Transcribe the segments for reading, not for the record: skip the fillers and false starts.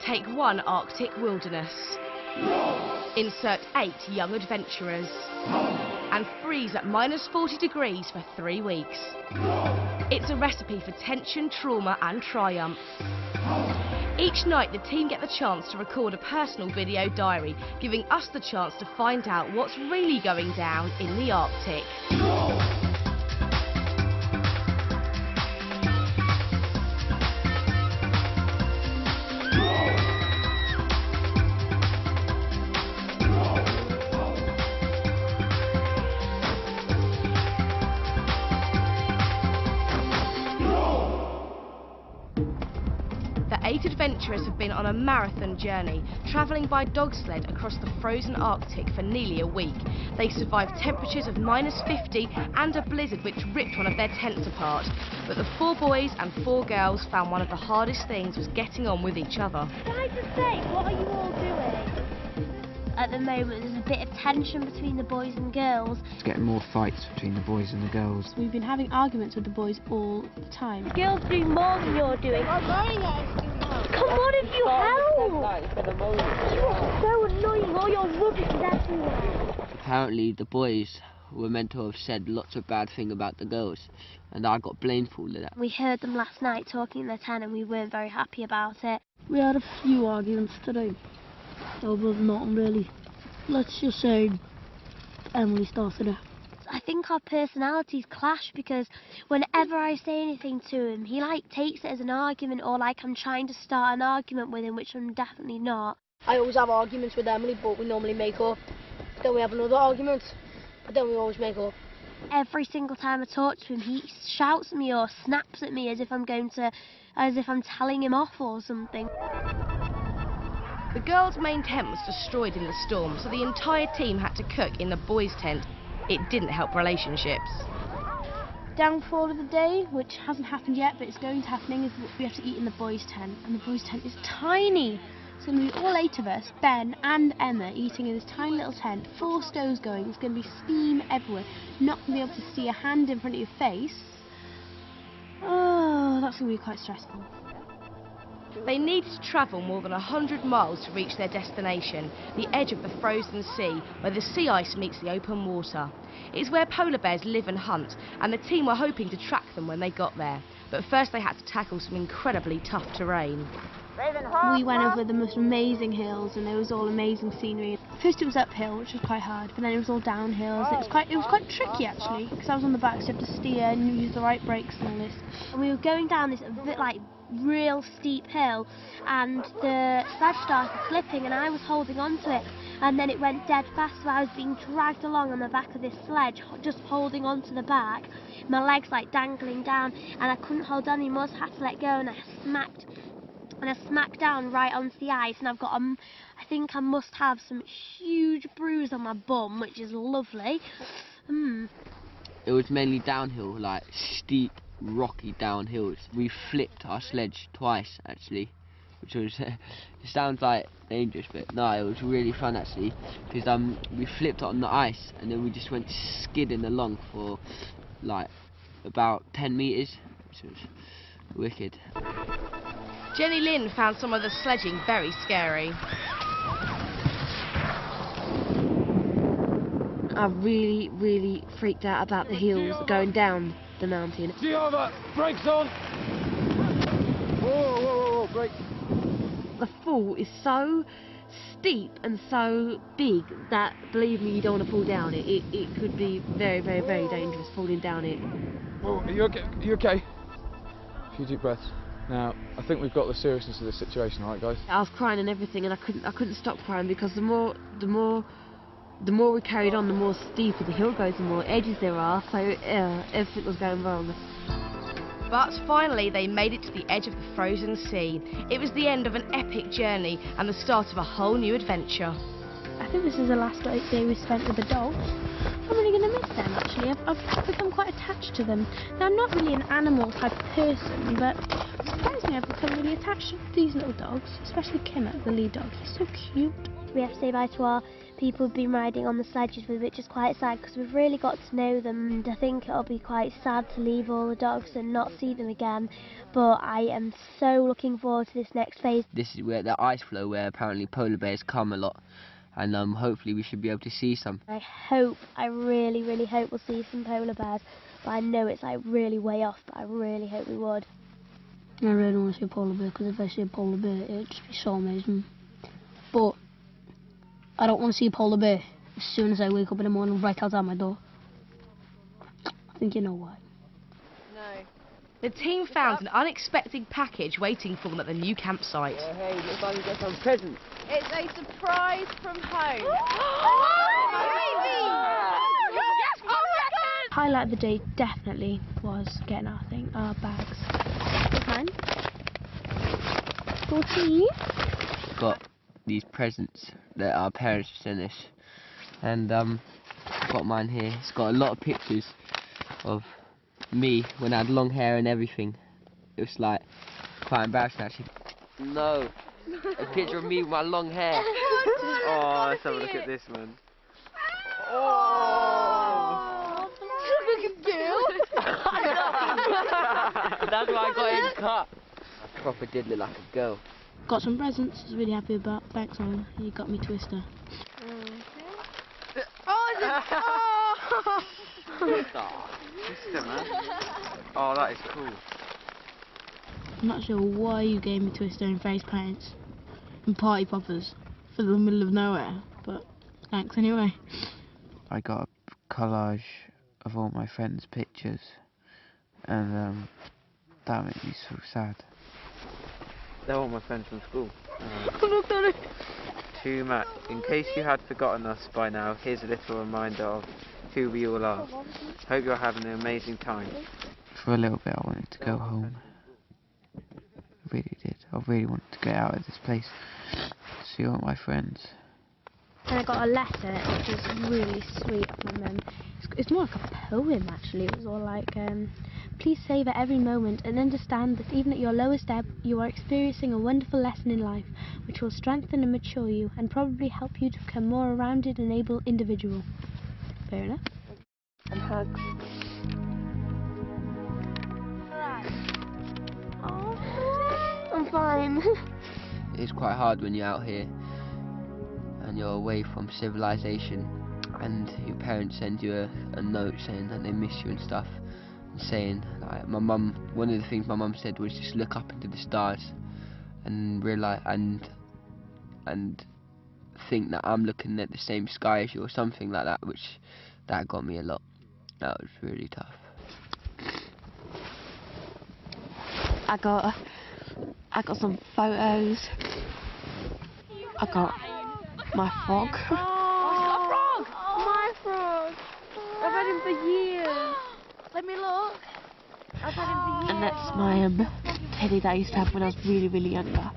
Take one Arctic wilderness. Insert 8 young adventurers. And freeze at -40 degrees for 3 weeks. It's a recipe for tension, trauma and triumph. Each night the team get the chance to record a personal video diary, giving us the chance to find out what's really going down in the Arctic. The 8 adventurers have been on a marathon journey, travelling by dog sled across the frozen Arctic for nearly a week. They survived temperatures of -50 and a blizzard which ripped one of their tents apart. But the 4 boys and 4 girls found one of the hardest things was getting on with each other. Can I just say, what are you all doing? At the moment, there's a bit of tension between the boys and girls. It's getting more fights between the boys and the girls. We've been having arguments with the boys all the time. Girls do more than you're doing. I'm going Come on, if you help! You are so annoying, all your rubbish is everywhere. Apparently the boys were meant to have said lots of bad things about the girls, and I got blamed for all of that. We heard them last night talking in their tent and we weren't very happy about it. We had a few arguments today. Over nothing really. Let's just say Emily started it. I think our personalities clash because whenever I say anything to him, he takes it as an argument or like I'm trying to start an argument with him, which I'm definitely not. I always have arguments with Emily, but we normally make up. Then we have another argument, but then we always make up. Every single time I talk to him, he shouts at me or snaps at me as if I'm telling him off or something. The girls' main tent was destroyed in the storm, so the entire team had to cook in the boys' tent. It didn't help relationships. Downfall of the day, which hasn't happened yet, but it's going to happen, is we have to eat in the boys' tent, and the boys' tent is tiny. It's going to be all 8 of us, Ben and Emma, eating in this tiny little tent, 4 stoves going. It's going to be steam everywhere. You're not going to be able to see a hand in front of your face. Oh, that's going to be quite stressful. They needed to travel more than 100 miles to reach their destination, the edge of the frozen sea, where the sea ice meets the open water. It's where polar bears live and hunt, and the team were hoping to track them when they got there. But first they had to tackle some incredibly tough terrain. We went over the most amazing hills, and there was all amazing scenery. First it was uphill, which was quite hard, but then it was all downhill. So it was quite tricky actually, because I was on the back, so you have to steer and use the right brakes and all this. And we were going down this real steep hill, and the sledge started slipping, and I was holding on to it, and then it went dead fast, so I was being dragged along on the back of this sledge, just holding on to the back, my legs dangling down, and I couldn't hold on anymore, so I had to let go, and I smacked down right onto the ice, and I think I must have some huge bruise on my bum, which is lovely. It was mainly downhill, steep, rocky downhills. We flipped our sledge twice actually, which was it sounds dangerous, but no, it was really fun actually, because we flipped it on the ice and then we just went skidding along for about 10 meters, which was wicked. Jenny Lynn found some of the sledging very scary. I really freaked out about the hills going down the mountain. Giova, brakes on! Whoa, brakes! The fall is so steep and so big that, believe me, you don't want to fall down it. It could be very dangerous falling down it. Oh, are you okay? A few deep breaths. Now, I think we've got the seriousness of this situation, alright guys? I was crying and everything, and I couldn't stop crying, because the more we carried on, the more steeper the hill goes, the more edges there are, so everything was going wrong. But finally they made it to the edge of the frozen sea. It was the end of an epic journey and the start of a whole new adventure. I think this is the last day we spent with the dogs. I'm really going to miss them actually. I've become quite attached to them. Now, I'm not really an animal type of person, but surprisingly I've become really attached to these little dogs, especially Kimmer, the lead dog. He's so cute. We have to say bye to our people have been riding on the sledges with, which is quite sad because we've really got to know them, and I think it'll be quite sad to leave all the dogs and not see them again. But I am so looking forward to this next phase. This is where the ice floe, where apparently polar bears come a lot, and hopefully we should be able to see some. I really, really hope we'll see some polar bears, but I know it's like really way off, but I really hope we would. I really want to see a polar bear, because if I see a polar bear, it'd just be so amazing. But I don't want to see a polar bear as soon as I wake up in the morning right outside my door. I think you know why. No. The team found an unexpected package waiting for them at the new campsite. Oh, hey, looks like you got some presents. It's a surprise from home. Highlight of the day definitely was getting our bags. What's mine? 14. Got these presents that our parents sent us, and I've got mine here. It's got a lot of pictures of me when I had long hair and everything. It was like quite embarrassing actually. No, a picture of me with my long hair. Oh, let's have a look at this, man. Oh! That's why I got his cut. I proper did look like a girl. Got some presents. I was really happy about. Thanks, Simon. You got me Twister. Twister, man. Oh, that is cool. I'm not sure why you gave me Twister and face paints and party poppers for the middle of nowhere, but thanks anyway. I got a collage of all my friends' pictures, and that made me so sad. They're all my friends from school. To Matt, in case you had forgotten us by now, here's a little reminder of who we all are. Hope you're having an amazing time. For a little bit I wanted to go home. I really did. I really wanted to get out of this place, see all my friends. And I got a letter, which was really sweet from them. It's more like a poem, actually. It was all like, please savour every moment and understand that even at your lowest ebb, you are experiencing a wonderful lesson in life, which will strengthen and mature you, and probably help you to become a more rounded and able individual. Fair enough. And hugs. Oh, I'm fine. It's quite hard when you're out here and you're away from civilization, and your parents send you a note saying that they miss you and stuff, and saying, like, my mum, one of the things my mum said was just look up into the stars and realise and think that I'm looking at the same sky as you or something like that, which that got me a lot. That was really tough. I got some photos. I got my frog. Oh, my frog. I've had him for years. Let me look. I've had him for years. And that's my teddy that I used to have when I was really, really younger.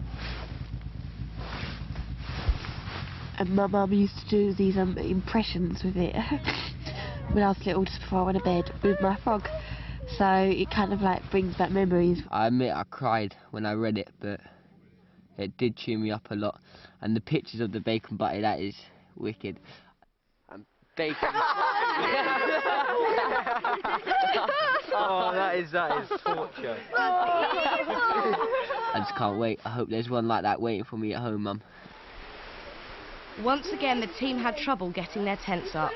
And my mum used to do these impressions with it when I was little, just before I went to bed, with my frog. So it kind of like brings back memories. I admit I cried when I read it, but it did cheer me up a lot. And the pictures of the bacon butty, that is wicked. And bacon. Oh, that is torture. I just can't wait. I hope there's one like that waiting for me at home, Mum. Once again, the team had trouble getting their tents up.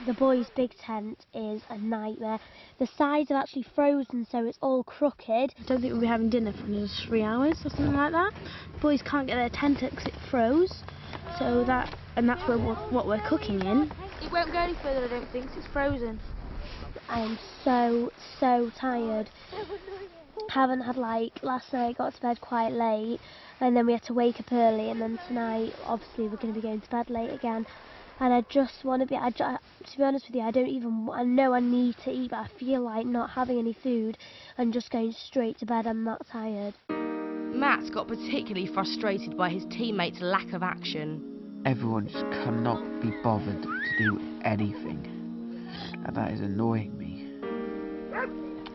The boys' big tent is a nightmare. The sides have actually frozen, so it's all crooked. I don't think we'll be having dinner for another 3 hours or something like that. The boys can't get their tent up because it froze. So that's what we're cooking in. It won't go any further, I don't think, 'cause it's frozen. I am so tired. Haven't had, like, last night got to bed quite late, and then we had to wake up early, and then tonight obviously we're going to be going to bed late again. And I just want to be, to be honest with you, I know I need to eat, but I feel like not having any food and just going straight to bed. I'm that tired. Matt got particularly frustrated by his teammates' lack of action. Everyone just cannot be bothered to do anything, and that is annoying me.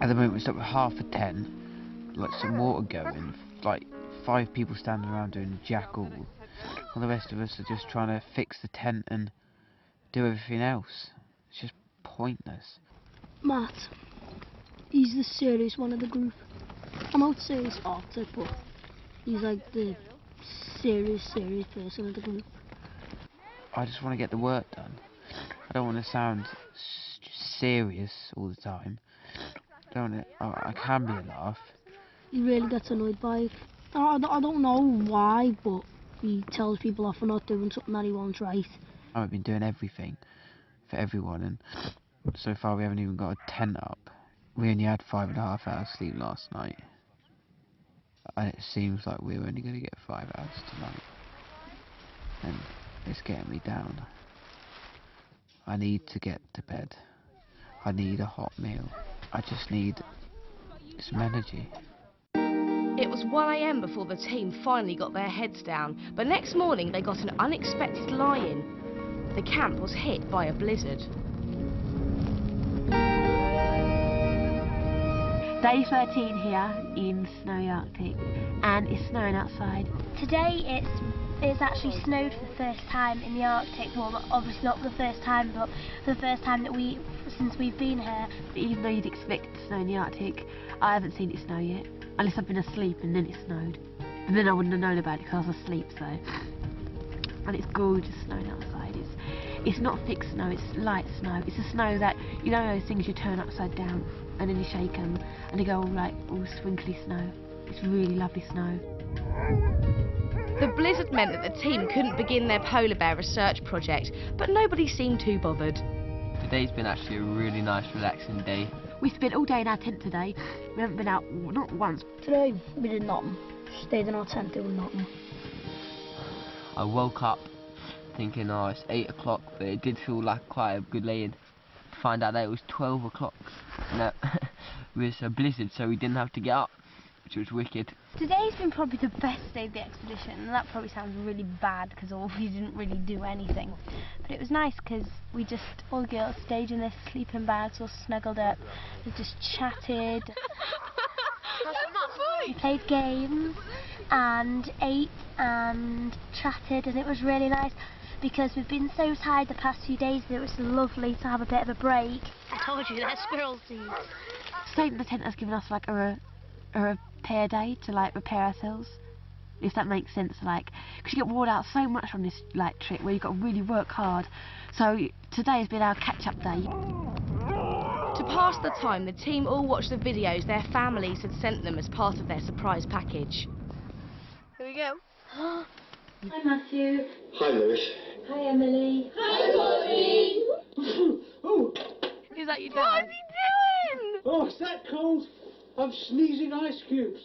At the moment it's up at 9:30, like some water going, like 5 people standing around doing jack all, while the rest of us are just trying to fix the tent and do everything else. It's just pointless. Matt, he's the serious one of the group. I'm out serious Arctic, but he's like the serious person of the group. I just want to get the work done. I don't want to sound serious all the time. I can be a laugh. He really gets annoyed by it. I don't know why, but he tells people off for not doing something that he wants right. I've been doing everything for everyone, and so far we haven't even got a tent up. We only had 5.5 hours sleep last night, and it seems like we're only going to get 5 hours tonight, and it's getting me down. I need to get to bed. I need a hot meal. I just need some energy. It was 1 AM before the team finally got their heads down, but next morning they got an unexpected lie-in. The camp was hit by a blizzard. Day 13 here in snowy Arctic, and it's snowing outside. Today it's actually snowed for the first time in the Arctic. Well, obviously not for the first time, but for the first time since we've been here. Even though you'd expect it to snow in the Arctic, I haven't seen it snow yet. Unless I've been asleep and then it snowed. And then I wouldn't have known about it because I was asleep, so. And it's gorgeous snowing outside. It's not thick snow, it's light snow. It's a snow that, you know those things you turn upside down and then you shake them and they go all twinkly snow. It's really lovely snow. The blizzard meant that the team couldn't begin their polar bear research project, but nobody seemed too bothered. Today's been actually a really nice, relaxing day. We spent all day in our tent today. We haven't been out, not once. Today we did nothing. Stayed in our tent doing nothing. I woke up thinking, oh, it's 8 o'clock, but it did feel like quite a good lay-in. To find out that it was 12 o'clock. No, it was a blizzard, so we didn't have to get up, which was wicked. Today's been probably the best day of the expedition, and that probably sounds really bad because we didn't really do anything. But it was nice because we just, all the girls stayed in their sleeping bags, all snuggled up, we just chatted. We played games and ate and chatted, and it was really nice because we've been so tired the past few days that it was lovely to have a bit of a break. I told you, they're squirrel seeds. Staying in the tent has given us like a repair day to like repair ourselves, if that makes sense, like, because you get worn out so much on this like trip where you've got to really work hard. So today has been our catch-up day. To pass the time, the team all watched the videos their families had sent them as part of their surprise package. Here we go. Hi Matthew. Hi Lewis. Hi Emily. Hi Bobby. Oh. Is that your dad? What is he doing? Oh, is that cold? I'm sneezing ice cubes.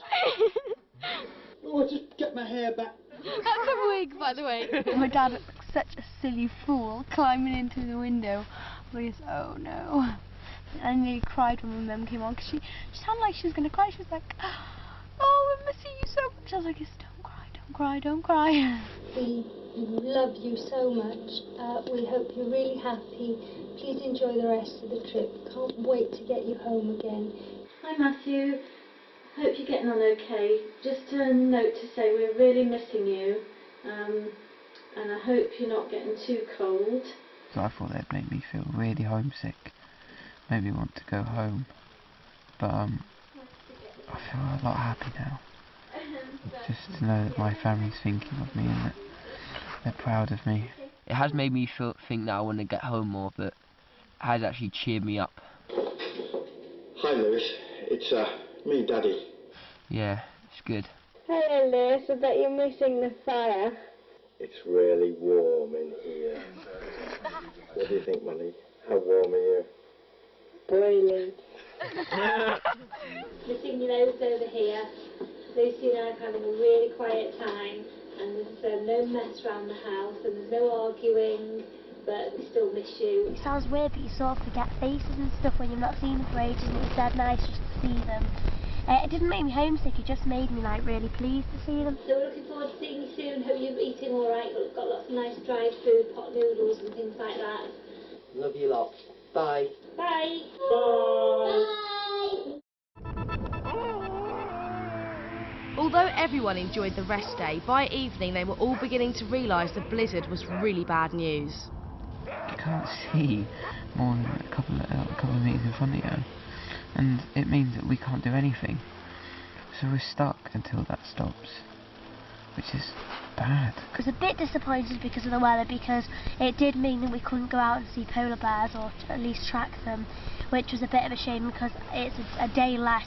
Oh, I just get my hair back. That's a wig, by the way. My dad looked like such a silly fool climbing into the window. I was, oh no. I nearly cried when my mum came on because she sounded like she was going to cry. She was like, oh, I'm missing you so much. I was like, don't cry, don't cry, don't cry. We love you so much. We hope you're really happy. Please enjoy the rest of the trip. Can't wait to get you home again. Hi Matthew. Hope you're getting on okay. Just a note to say we're really missing you. And I hope you're not getting too cold. So I thought they'd make me feel really homesick, made me want to go home, but I feel a lot happy now, just to know that my family's thinking of me and that they're proud of me. It has made me think that I want to get home more, but it has actually cheered me up. Hi Lewis, it's me, Daddy. Yeah, it's good. Hello Lewis, I bet you're missing the fire. It's really warm in here. What do you think, Molly? How warm are you? Boiling. Missing your nose over here. Lucy and I are having a really quiet time, and there's no mess around the house, and there's no arguing, but we still miss you. It sounds weird, but you sort of forget faces and stuff when you've not seen them for ages, and it's dead nice just to see them. It didn't make me homesick, it just made me like really pleased to see them. So we're looking forward to seeing you soon. Hope you're eating all right. We've got lots of nice dried food, pot noodles and things like that. Love you lot. Bye. Bye. Bye. Bye. Although Although everyone enjoyed the rest day, by evening they were all beginning to realise the blizzard was really bad news. You can't see more than a couple of metres in front of you, and it means that we can't do anything. So we're stuck until that stops, which is bad. I was a bit disappointed because of the weather, because it did mean that we couldn't go out and see polar bears, or to at least track them, which was a bit of a shame because it's a day less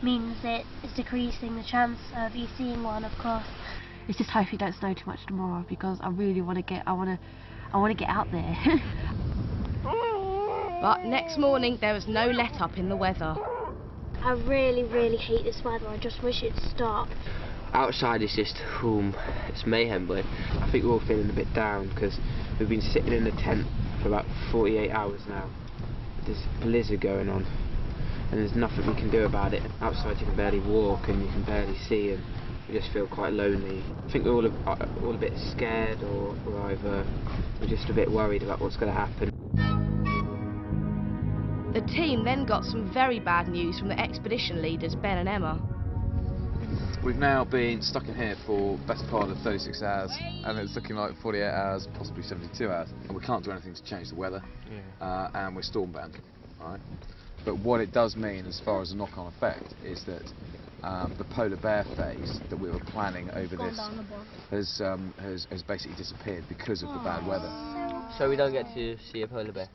means it is decreasing the chance of you seeing one, of course. Let's just hope it don't snow too much tomorrow, because I really want to get out there. But next morning there was no let up in the weather. I really, really hate this weather. I just wish it'd stop. Outside is just, it's mayhem, but I think we're all feeling a bit down because we've been sitting in a tent for about 48 hours now. There's blizzard going on, and there's nothing we can do about it. Outside you can barely walk and you can barely see, and we just feel quite lonely. I think we're all a bit scared, or we're just a bit worried about what's going to happen. The team then got some very bad news from the expedition leaders, Ben and Emma. We've now been stuck in here for the best part of 36 hours, and it's looking like 48 hours, possibly 72 hours, and we can't do anything to change the weather, and we're storm bound. Right? But what it does mean, as far as a knock-on effect, is that the polar bear phase that we were planning over this has basically disappeared because of the bad weather. So we don't get to see a polar bear.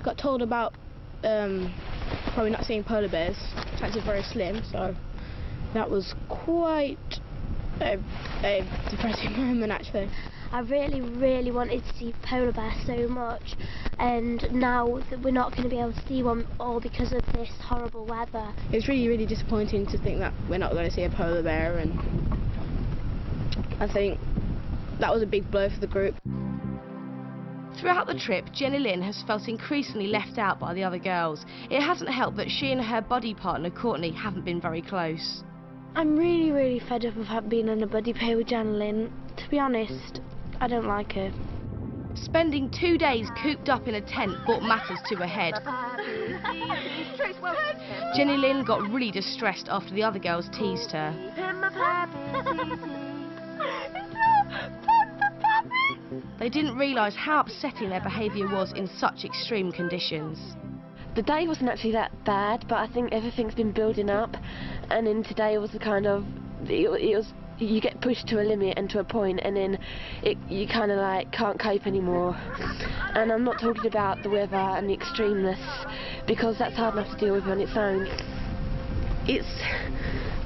Got told about probably not seeing polar bears. Chances are very slim, so that was quite a depressing moment, actually. I really, really wanted to see polar bears so much, and now that we're not going to be able to see one, all because of this horrible weather. It's really, really disappointing to think that we're not going to see a polar bear, and I think that was a big blow for the group. Throughout the trip, Jenny Lynn has felt increasingly left out by the other girls. It hasn't helped that she and her buddy partner Courtney haven't been very close. I'm really, really fed up of being in a buddy pair with Jenny Lynn. To be honest, I don't like her. Spending 2 days cooped up in a tent brought matters to a head. Jenny Lynn got really distressed after the other girls teased her. They didn't realise how upsetting their behaviour was in such extreme conditions. The day wasn't actually that bad, but I think everything's been building up, and then today was the kind of, it was, you get pushed to a limit and to a point, and then you kind of like can't cope anymore. And I'm not talking about the weather and the extremeness, because that's hard enough to deal with on its own.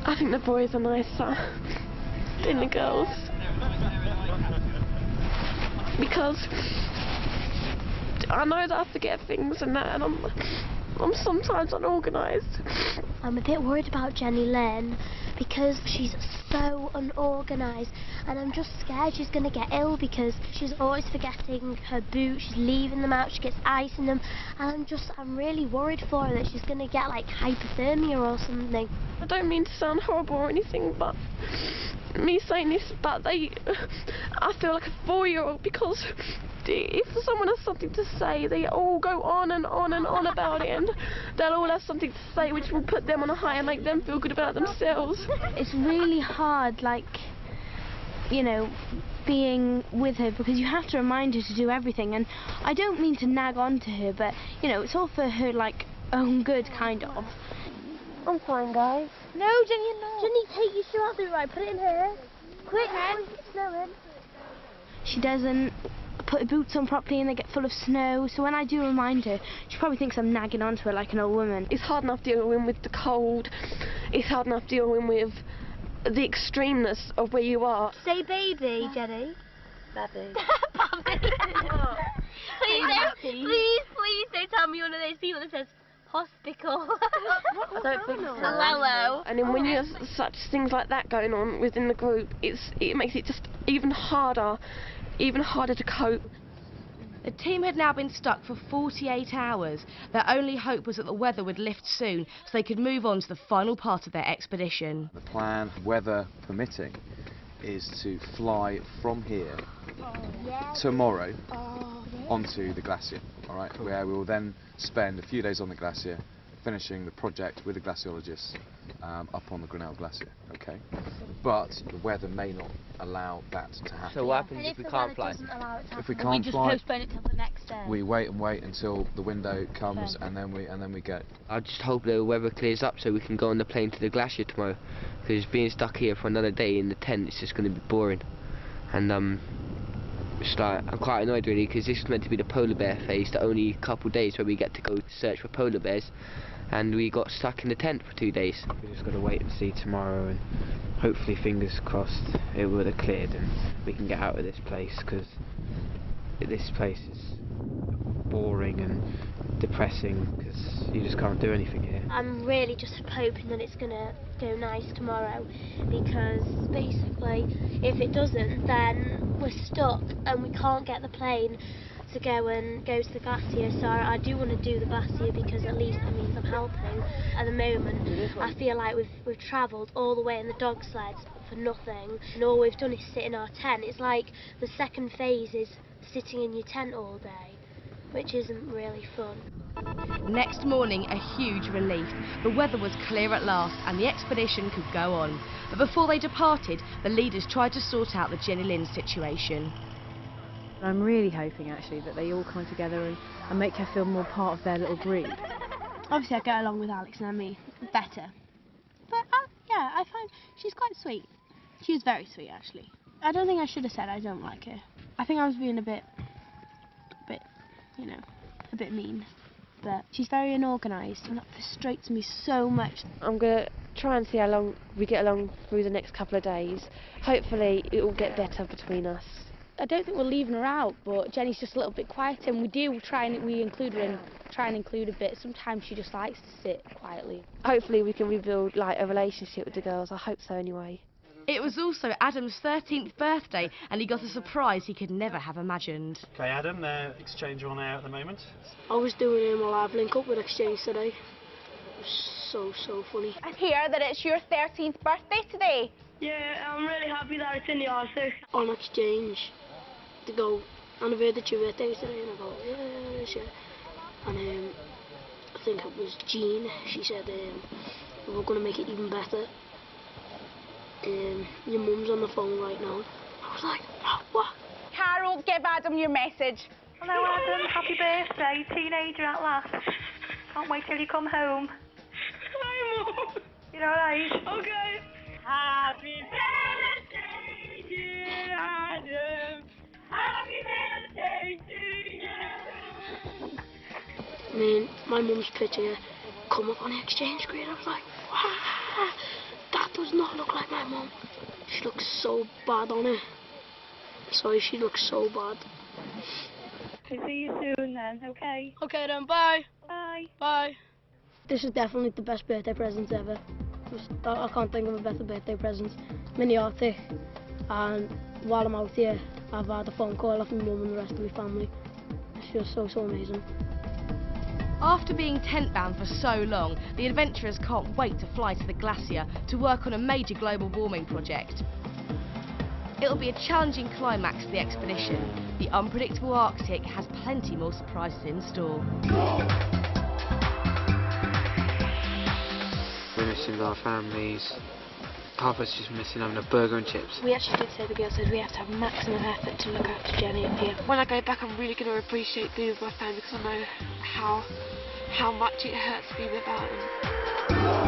I think the boys are nicer than the girls, because I know that I forget things and that, and I'm sometimes unorganised. I'm a bit worried about Jenny Lynn because she's so unorganised, and I'm just scared she's going to get ill because she's always forgetting her boots, she's leaving them out, she gets ice in them, and I'm really worried for her that she's going to get like hypothermia or something. I don't mean to sound horrible or anything, but me saying this, but I feel like a 4-year-old, because if someone has something to say, they all go on and on and on about it, and they'll all have something to say which will put them on a high and make them feel good about themselves. It's really hard, like, you know, being with her, because you have to remind her to do everything, and I don't mean to nag on to her, but, you know, it's all for her, like, own good, kind of. I'm fine, guys. No, Jenny, no. Jenny, take your shoe out the right, put it in here. Quick, it's snowing. She doesn't put her boots on properly and they get full of snow, so when I do remind her, she probably thinks I'm nagging onto her like an old woman. It's hard enough dealing with the cold, it's hard enough dealing with the extremeness of where you are. Say baby, Jenny. Baby. Please don't tell me one of those people that says hospital. I don't think so. Hello. And then when you have such things like that going on within the group, it makes it just even harder to cope. The team had now been stuck for 48 hours. Their only hope was that the weather would lift soon so they could move on to the final part of their expedition. The plan, weather permitting, is to fly from here tomorrow onto the glacier, all right, where we will then spend a few days on the glacier, finishing the project with the glaciologists up on the Grinnell Glacier, okay? But the weather may not allow that to happen. So what happens if we can't fly? If we we can't just fly, postpone it till the next day. we wait until the window comes, and then we go. I just hope the weather clears up so we can go on the plane to the glacier tomorrow. Because being stuck here for another day in the tent is just going to be boring. And it's like, I'm quite annoyed really, because this is meant to be the polar bear phase, the only couple days where we get to go search for polar bears, and we got stuck in the tent for 2 days. We just got to wait and see tomorrow, and hopefully, fingers crossed, it will have cleared and we can get out of this place, because this place is boring and depressing because you just can't do anything here. I'm really just hoping that it's going to go nice tomorrow, because basically if it doesn't, then we're stuck and we can't get the plane to go to the glacier. So I do want to do the glacier because at least that means I'm helping. At the moment I feel like we've travelled all the way in the dog sleds for nothing, and all we've done is sit in our tent. It's like the second phase is sitting in your tent all day, which isn't really fun. Next morning, a huge relief. The weather was clear at last and the expedition could go on. But before they departed, the leaders tried to sort out the Jenny Lind situation. I'm really hoping actually that they all come together and make her feel more part of their little group. Obviously I get along with Alex and Emmy better. But yeah, I find she's quite sweet. She is very sweet actually. I don't think I should have said I don't like her. I think I was being a bit, you know, a bit mean. But she's very unorganised and that frustrates me so much. I'm going to try and see how long we get along through the next couple of days. Hopefully it will get better between us. I don't think we're leaving her out, but Jenny's just a little bit quieter, and we include her and try and include a bit. Sometimes she just likes to sit quietly. Hopefully we can rebuild like a relationship with the girls. I hope so anyway. It was also Adam's 13th birthday and he got a surprise he could never have imagined. Okay Adam, they're exchange on air at the moment. I was doing a live link up with Exchange today. It was so funny. I hear that it's your 13th birthday today. Yeah, I'm really happy that it's in the Arctic. On Exchange, to go, and I've heard that your birthday today, and I go, yeah, sure. And I think it was Jean, she said, we're going to make it even better. Your mum's on the phone right now. I was like, what? Carol, give Adam your message. Hello Adam, happy birthday, teenager at last. Can't wait till you come home. Hi Mum. You alright? Okay. Happy birthday, dear Adam. Happy birthday to you. I mean, my mum's picture come up on the Exchange screen. I was like, wow, that does not look like my mum. She looks so bad on it. Sorry, she looks so bad. Okay, see you soon then, okay? Okay then, bye. Bye. Bye. This is definitely the best birthday present ever. I can't think of a better birthday present. I'm in the Arctic, and while I'm out here, I've had a phone call off my mum and the rest of my family. It's just so amazing. After being tent-bound for so long, the adventurers can't wait to fly to the glacier to work on a major global warming project. It'll be a challenging climax to the expedition. The unpredictable Arctic has plenty more surprises in store. We're missing our families. Papa's just missing having a burger and chips. We actually did say the girls said we have to have maximum effort to look after Jenny up here. When I go back, I'm really going to appreciate being with my family because I know how much it hurts me without them.